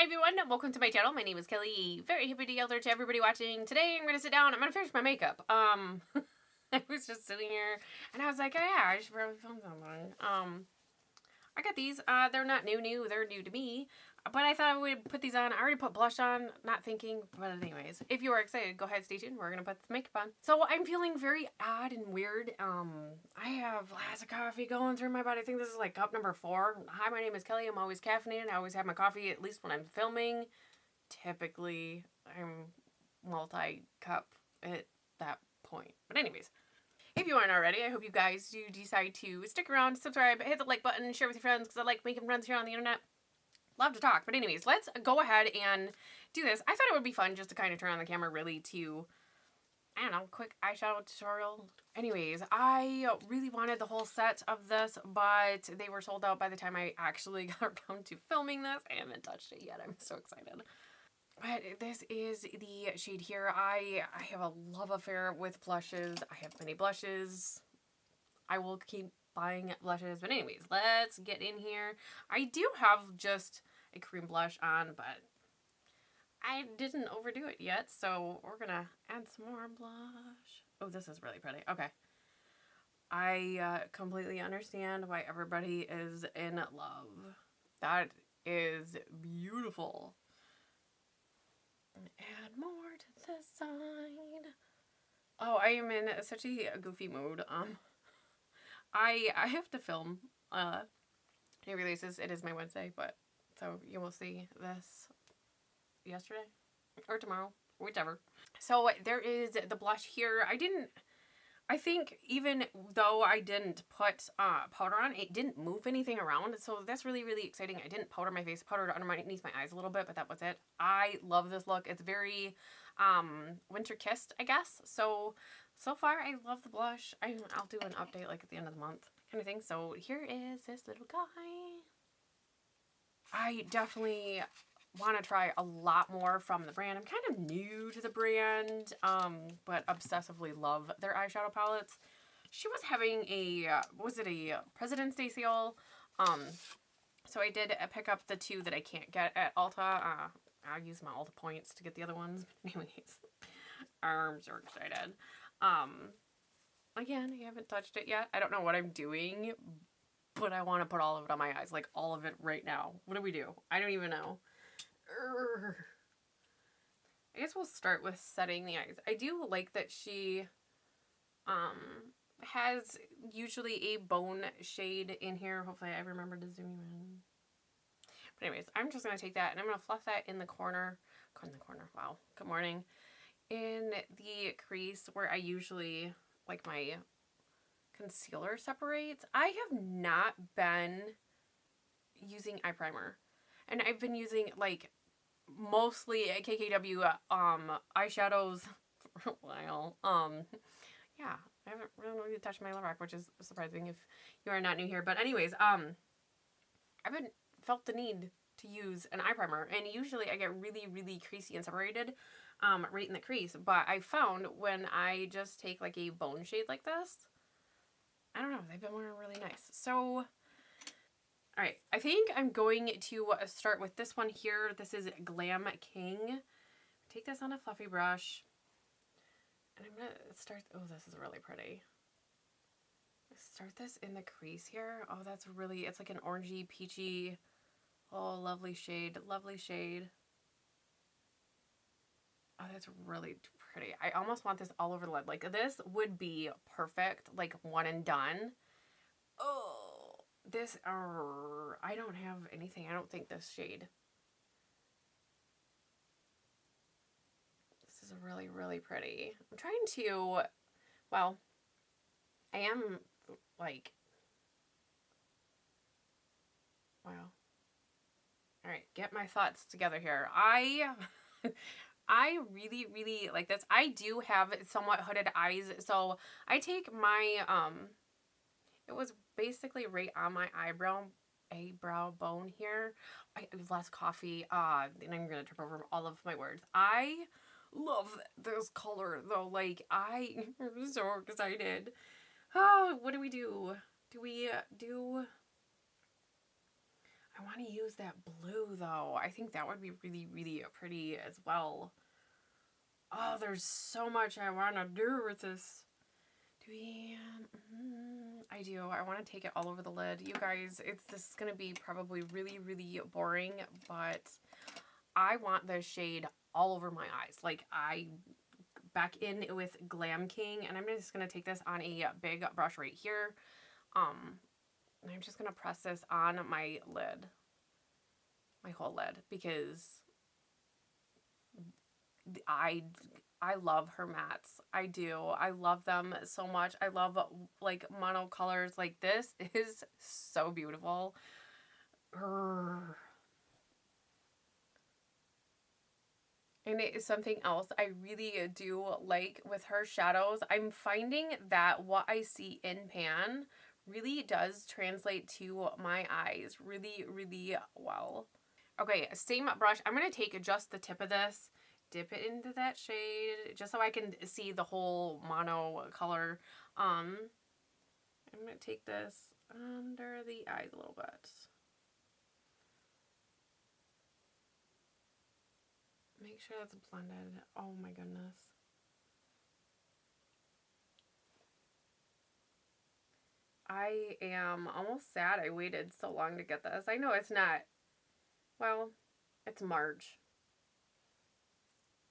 Hi everyone, welcome to my channel. My name is Kelly. Very hippity elder to everybody watching. Today I'm going to sit down, I'm going to finish my makeup. I was just sitting here and I was like, oh yeah, I should probably film something. I got these. They're not new, they're new to me. But I thought I would put these on. I already put blush on, not thinking. But anyways, if you are excited, go ahead, stay tuned. We're going to put the makeup on. So I'm feeling very odd and weird. I have lots of coffee going through my body. I think this is like cup number 4. Hi, my name is Kelly. I'm always caffeinated. I always have my coffee at least when I'm filming. Typically, I'm multi-cup at that point. But anyways. If you aren't already, I hope you guys do decide to stick around, subscribe, hit the like button, share with your friends, because I like making friends here on the internet. Love to talk. But anyways, let's go ahead and do this. I thought it would be fun just to kind of turn on the camera really to, I don't know, quick eyeshadow tutorial. Anyways, I really wanted the whole set of this, but they were sold out by the time I actually got around to filming this. I haven't touched it yet. I'm so excited. But this is the shade here. I have a love affair with blushes. I have many blushes. I will keep buying blushes. But anyways, let's get in here. I do have just a cream blush on, but I didn't overdo it yet. So we're going to add some more blush. Oh, this is really pretty. Okay. I completely understand why everybody is in love. That is beautiful. And add more to the side. Oh, I am in such a goofy mood. I have to film new releases. It is my Wednesday, but so you will see this yesterday or tomorrow, whichever. So there is the blush here. I think even though I didn't put powder on, it didn't move anything around. So that's really, really exciting. I didn't powder my face, powdered underneath my eyes a little bit, but that was it. I love this look. It's very winter kissed, I guess. So far, I love the blush. I'll do an update like at the end of the month kind of thing. So here is this little guy. I definitely want to try a lot more from the brand. I'm kind of new to the brand, but obsessively love their eyeshadow palettes. She was having a, was it a President's Day sale? So I did pick up the 2 that I can't get at Ulta. I'll use my Ulta points to get the other ones. Anyways, I'm so excited. Again, I haven't touched it yet. I don't know what I'm doing, but I want to put all of it on my eyes, like all of it right now. What do we do? I don't even know. I guess we'll start with setting the eyes. I do like that she has usually a bone shade in here. Hopefully I remember to zoom in. But anyways, I'm just going to take that and I'm going to fluff that in the corner. Wow. Good morning. In the crease where I usually, like, my concealer separates. I have not been using eye primer. And I've been using, like, mostly KKW eyeshadows for a while. Yeah, I haven't really touched my Lorac, which is surprising if you are not new here. But anyways, I haven't felt the need to use an eye primer. And usually I get really, really creasy and separated right in the crease. But I found when I just take, like, a bone shade like this, I don't know, they've been wearing really nice. So alright, I think I'm going to start with this one here. This is Glam King. Take this on a fluffy brush. And I'm going to start, oh, this is really pretty. Start this in the crease here. Oh, that's really, it's like an orangey, peachy, oh, lovely shade, lovely shade. Oh, that's really pretty. I almost want this all over the lid. Like, this would be perfect, like, one and done. Oh, this, I don't have anything. I don't think this shade. This is really, really pretty. I'm trying to, well, I am, like, wow. All right, get my thoughts together here. I really, really like this. I do have somewhat hooded eyes, so I take my, it was basically right on my eyebrow bone here. I have less coffee, and I'm gonna trip over all of my words. I love this color, though. Like, I am so excited. Oh, what do we do? Do we do... I want to use that blue though. I think that would be really, really pretty as well. Oh, there's so much I want to do with this. Do we? I do. I want to take it all over the lid. You guys, this is going to be probably really, really boring, but I want this shade all over my eyes. Like, back in with Glam King, and I'm just going to take this on a big brush right here. And I'm just going to press this on my lid, my whole lid, because I love her mattes. I do. I love them so much. I love like mono colors. Like, this is so beautiful. Urgh. And it is something else I really do like with her shadows. I'm finding that what I see in pan really does translate to my eyes really, really well. Okay, same brush. I'm going to take just the tip of this, dip it into that shade, just so I can see the whole mono color. I'm going to take this under the eyes a little bit. Make sure that's blended. Oh my goodness. I am almost sad I waited so long to get this. I know it's not, well, it's March.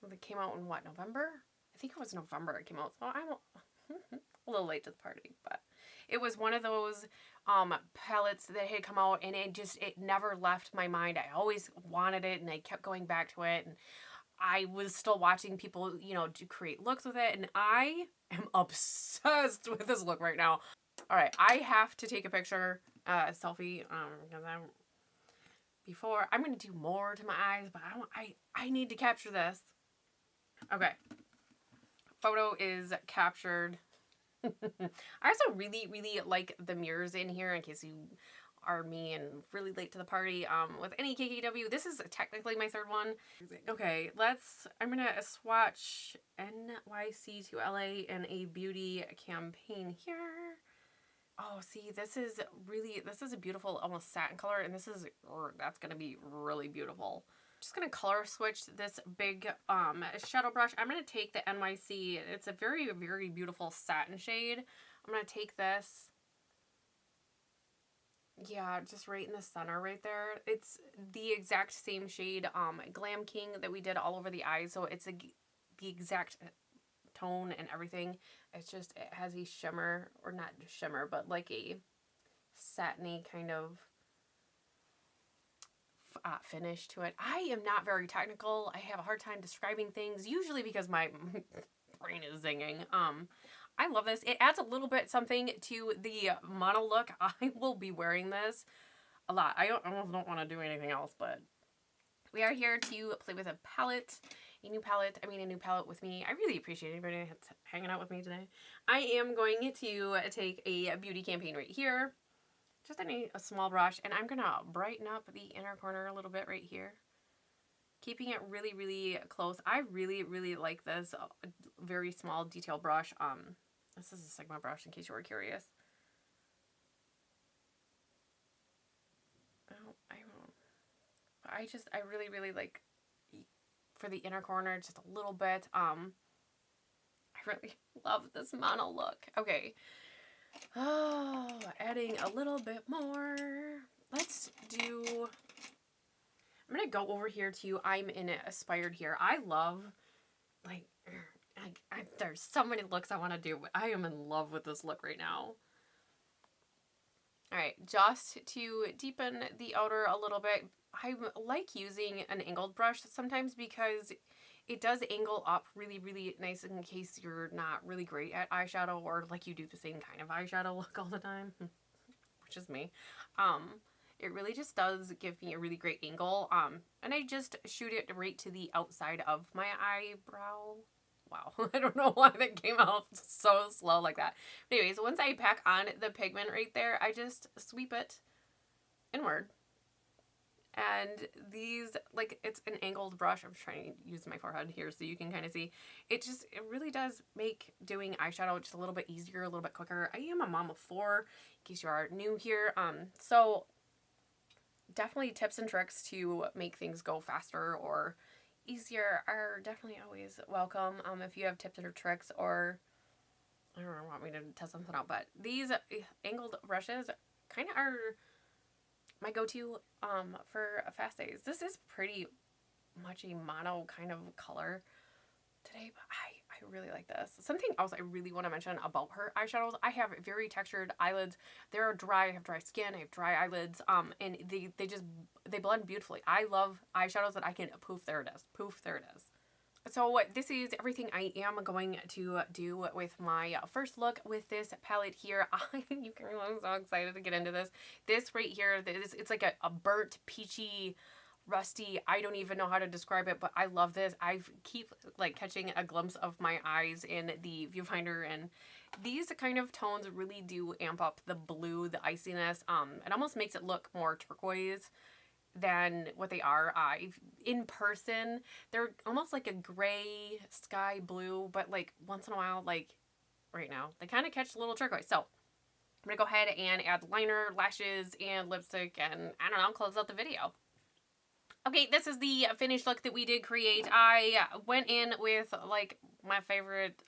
Well, it came out in what, November? I think it was November it came out, so I'm a little late to the party, but it was one of those palettes that had come out, and it never left my mind. I always wanted it, and I kept going back to it, and I was still watching people, you know, create looks with it, and I am obsessed with this look right now. All right, I have to take a picture, selfie, because I'm going to do more to my eyes, but I need to capture this. Okay. Photo is captured. I also really, really like the mirrors in here, in case you are me and really late to the party with any KKW. This is technically my third one. Okay, I'm going to swatch NYC to LA in a beauty campaign here. Oh, see, this is a beautiful almost satin color, and that's going to be really beautiful. Just going to color switch this big shadow brush. I'm going to take the NYC. It's a very, very beautiful satin shade. I'm going to take this. Yeah, just right in the center right there. It's the exact same shade Glam King that we did all over the eyes. So it's the exact tone and everything. It's just, it has a shimmer, or not shimmer, but like a satiny kind of finish to it. I am not very technical. I have a hard time describing things, usually because my brain is zinging. I love this. It adds a little bit something to the mono look. I will be wearing this a lot. I almost don't want to do anything else, but we are here to play with a palette. A new palette with me. I really appreciate everybody that's hanging out with me today. I am going to take a beauty campaign right here. Just a small brush, and I'm going to brighten up the inner corner a little bit right here. Keeping it really, really close. I really, really like this very small detail brush. This is a Sigma brush, in case you were curious. I really, really like, for the inner corner, just a little bit. I really love this mono look. Okay. Oh, adding a little bit more. Let's do, I'm going to go over here to I'm Inspired here. I love, like, there's so many looks I want to do, but I am in love with this look right now. Alright, just to deepen the outer a little bit, I like using an angled brush sometimes because it does angle up really, really nice in case you're not really great at eyeshadow, or like you do the same kind of eyeshadow look all the time, which is me. It really just does give me a really great angle, and I just shoot it right to the outside of my eyebrow. Wow, I don't know why that came out so slow like that. But anyways, once I pack on the pigment right there, I just sweep it inward. And these, like, it's an angled brush. I'm trying to use my forehead here so you can kind of see. It really does make doing eyeshadow just a little bit easier, a little bit quicker. I am a mom of 4, in case you are new here. So definitely tips and tricks to make things go faster or easier are definitely always welcome. If you have tips or tricks, or I don't know, want me to test something out, but these angled brushes kind of are my go-to for fast days. This is pretty much a mono kind of color today, but I really like this. Something else I really want to mention about her eyeshadows, I have very textured eyelids. They're dry. I have dry skin. I have dry eyelids. And they blend beautifully. I love eyeshadows that I can poof, there it is. Poof, there it is. So this is everything I am going to do with my first look with this palette here. I'm so excited to get into this. This right here, it's like a burnt, peachy, rusty, I don't even know how to describe it, but I love this. I keep like catching a glimpse of my eyes in the viewfinder, and these kind of tones really do amp up the blue, the iciness. It almost makes it look more turquoise than what they are. In person, they're almost like a gray sky blue, but like once in a while, like right now, they kind of catch a little turquoise. So I'm gonna go ahead and add liner, lashes, and lipstick, and I don't know, close out the video. Okay, this is the finished look that we did create. I went in with like my favorite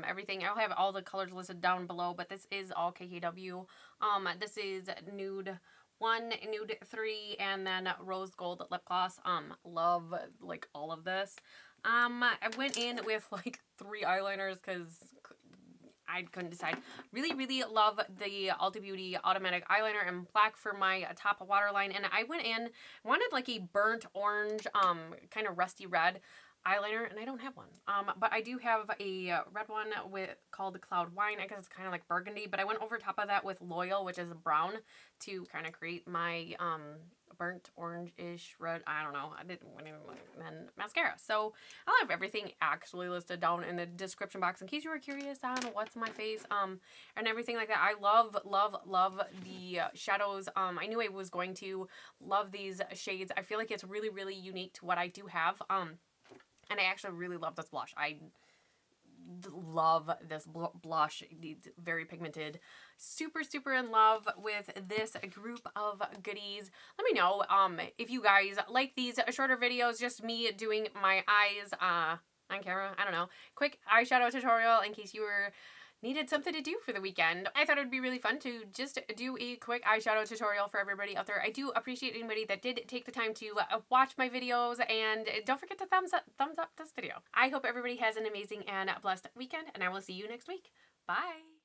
everything. I'll have all the colors listed down below, but this is all KKW. This is nude 1, nude 3, and then rose gold lip gloss. Love like all of this. I went in with like 3 eyeliners because I couldn't decide. Really, really love the Ulta Beauty Automatic Eyeliner in black for my top waterline. And I went in, wanted like a burnt orange, kind of rusty red eyeliner, and I don't have one. But I do have a red one called Cloud Wine. I guess it's kind of like burgundy, but I went over top of that with Loyal, which is brown, to kind of create my burnt orange-ish red, I don't know, and then mascara. So I'll have everything actually listed down in the description box in case you were curious on what's my face, and everything like that. I love, love, love the shadows. I knew I was going to love these shades. I feel like it's really, really unique to what I do have, and I actually really love this blush. I love this blush. It's very pigmented. Super, super in love with this group of goodies. Let me know if you guys like these shorter videos, just me doing my eyes on camera. I don't know. Quick eyeshadow tutorial in case you needed something to do for the weekend. I thought it would be really fun to just do a quick eyeshadow tutorial for everybody out there. I do appreciate anybody that did take the time to watch my videos, and don't forget to thumbs up this video. I hope everybody has an amazing and blessed weekend, and I will see you next week. Bye!